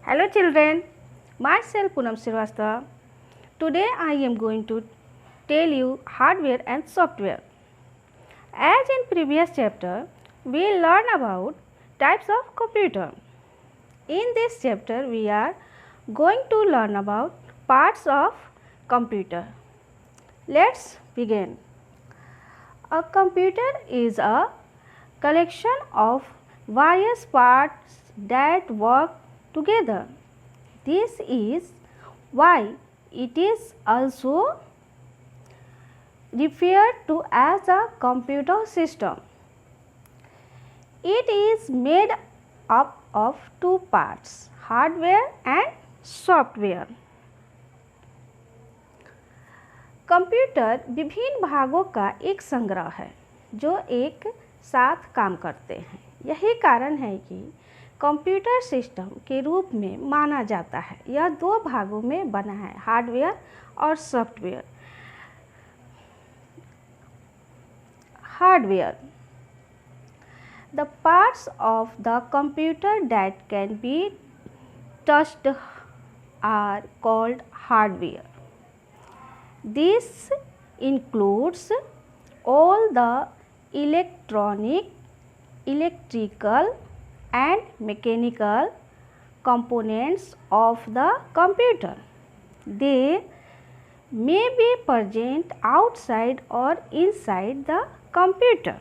Hello children, myself Poonam Srivastava. Today I am going to tell you hardware and software. As in previous chapter, we learn about types of computer. In this chapter, we are going to learn about parts of computer. Let's begin. A computer is a collection of various parts that work together. This is why it is also referred to as a computer system. It is made up of two parts, hardware and software. Computer विभिन्न भागों का एक संग्रह है जो एक साथ काम करते हैं। यही कारण है कि कंप्यूटर सिस्टम के रूप में माना जाता है। यह दो भागों में बना है, हार्डवेयर और software. Hardware, the parts of the computer that can be touched are called hardware. This includes all the electrical and mechanical components of the computer. They may be present outside or inside the computer.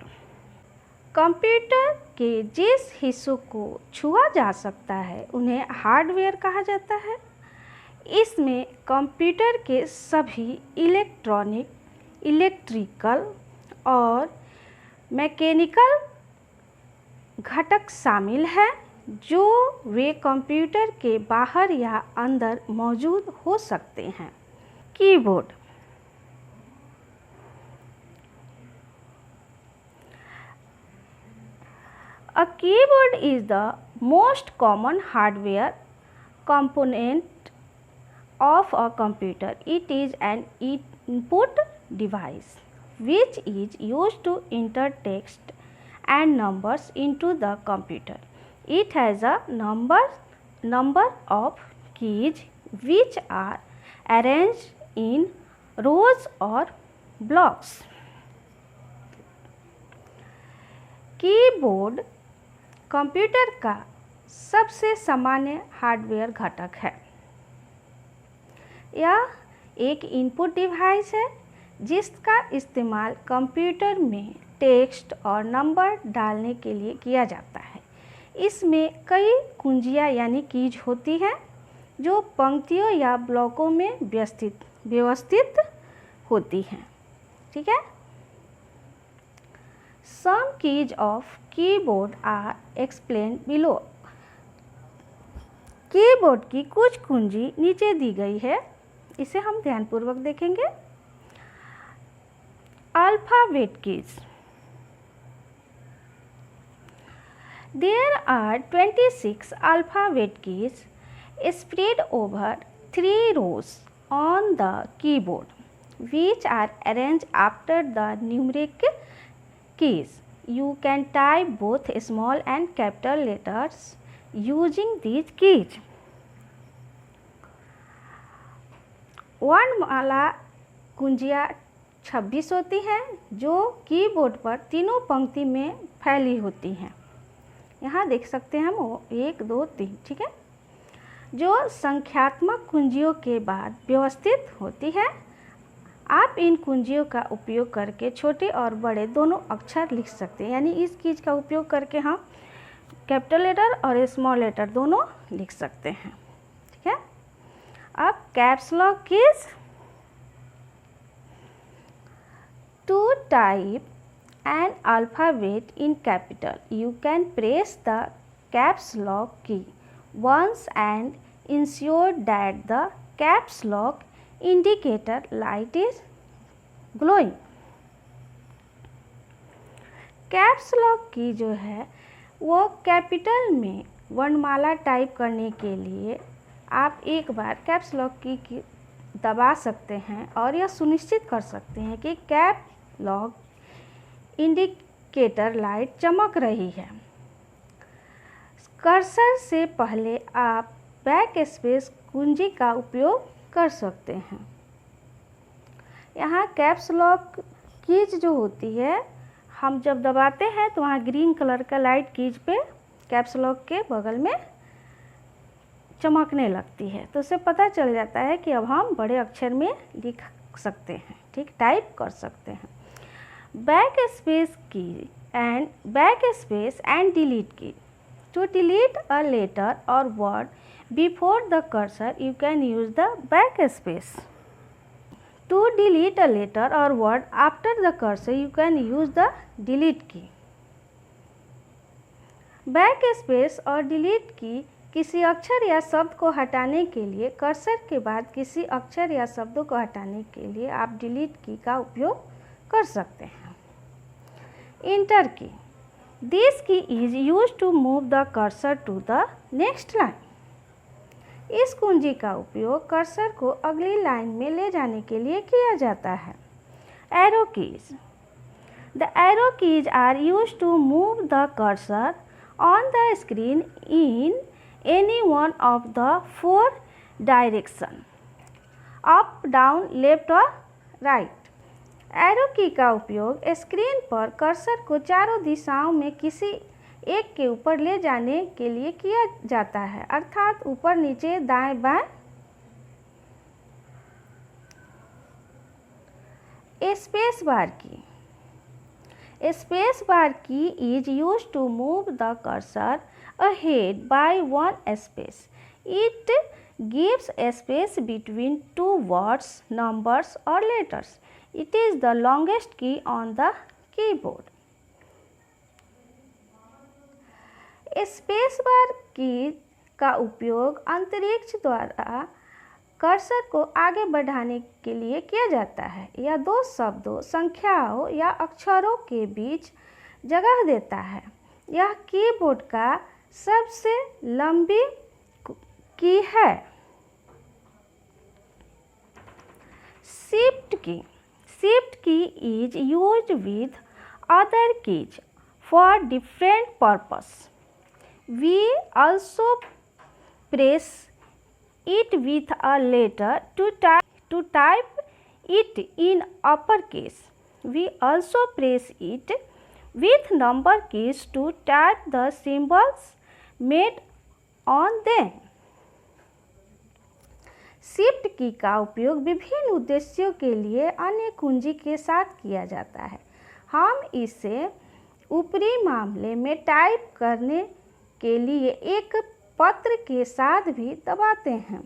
Computer के जिस हिस्सों को छुआ जा सकता है उन्हें hardware कहा जाता है। इसमें कंप्यूटर के सभी इलेक्ट्रिकल और मैकेनिकल घटक शामिल हैं जो वे कंप्यूटर के बाहर या अंदर मौजूद हो सकते हैं। Keyboard, a keyboard is the most common hardware component of a computer. It is an input device which is used to enter text and numbers into the computer. It has a number of keys which are arranged in rows or blocks. Keyboard computer का सबसे सामान्य hardware घटक है। यह एक input device है जिसका इस्तेमाल कंप्यूटर में टेक्स्ट और नंबर डालने के लिए किया जाता है। इसमें कई कुंजियाँ यानी कीज होती हैं जो पंक्तियों या ब्लॉकों में व्यवस्थित होती हैं। ठीक है। Some keys of keyboard are explained below. Keyboard की कुछ कुंजी नीचे दी गई है, इसे हम ध्यानपूर्वक देखेंगे। Alphabet keys, there are 26 alphabet keys spread over 3 rows on the keyboard, which are arranged after the numeric keys. You can type both small and capital letters using these keys. वर्णमाला कुंजियाँ 26 होती हैं जो कीबोर्ड पर तीनों पंक्ति में फैली होती हैं। यहाँ देख सकते हैं हम 1 2 3, ठीक है, जो संख्यात्मक कुंजियों के बाद व्यवस्थित होती है। आप इन कुंजियों का उपयोग करके छोटे और बड़े दोनों अक्षर लिख सकते हैं, यानी इस कीज का उपयोग करके हम कैपिटल लेटर और स्मॉल लेटर दोनों लिख सकते हैं। ठीक है। अब caps lock keys, to type an alphabet in capital you can press the caps lock key once and ensure that the caps lock indicator light is glowing. Caps lock key जो है वो कैपिटल में वर्णमाला type करने के लिए आप एक बार कैप्स लॉक की दबा सकते हैं और यह सुनिश्चित कर सकते हैं कि कैप लॉक इंडिकेटर लाइट चमक रही है। कर्सर से पहले आप बैक स्पेस कुंजी का उपयोग कर सकते हैं। यहाँ कैप्स लॉक कीज जो होती है, हम जब दबाते हैं तो वहाँ ग्रीन कलर का लाइट कीज पे कैप्स लॉक के बगल में चमकने लगती है, तो उससे पता चल जाता है कि अब हम बड़े अक्षर में लिख सकते हैं, ठीक, टाइप कर सकते हैं। Back space and delete key. To delete a letter or word before the cursor you can use the back space. To delete a letter or word after the cursor you can use the delete key. Back space और delete key किसी अक्षर या शब्द को हटाने के लिए, cursor के बाद किसी अक्षर या शब्दों को हटाने के लिए आप डिलीट की का उपयोग कर सकते हैं। Inter key. This key is use to move the cursor to the next line. इस कुंजी का उपयोग कर्सर को अगली लाइन में ले जाने के लिए किया जाता है। Arrow keys. The arrow keys are use to move the cursor on the screen in any one of the 4 direction, up, down, left or right। Arrow की का उपयोग स्क्रीन पर कर्सर को चारों दिशाओं में किसी एक के ऊपर ले जाने के लिए किया जाता है, अर्थात ऊपर, नीचे, दाएं, बाएं। स्पेस बार की। Space bar key is use to move the cursor ahead by one space. It gives a space between two words, numbers or letters. It is the longest key on the keyboard. Space bar की का उपयोग अंतरिक्ष द्वारा cursor को आगे बढ़ाने के लिए किया जाता है, या दो शब्दों, संख्याओं या अक्षरों के बीच जगह देता है। यह कीबोर्ड का सबसे लंबी की है। Shift key. Shift key is used with other keys for different purpose. We also press it with a letter to type it in uppercase. We also press it with number keys to type the symbols made on them. Shift की का उपयोग विभिन्न उद्देश्यों के लिए अन्य कुंजी के साथ किया जाता है। हम इसे ऊपरी मामले में टाइप करने के लिए एक पत्र के साथ भी दबाते हैं।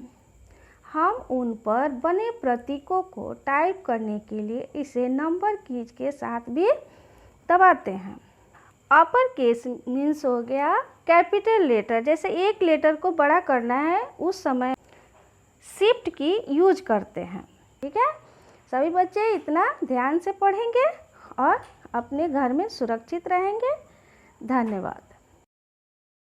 हम उन पर बने प्रतीकों को टाइप करने के लिए इसे नंबर कीज के साथ भी दबाते हैं। अपर केस मीन्स हो गया कैपिटल लेटर, जैसे एक लेटर को बड़ा करना है उस समय शिफ्ट की यूज करते हैं। ठीक है, सभी बच्चे इतना ध्यान से पढ़ेंगे और अपने घर में सुरक्षित रहेंगे। धन्यवाद।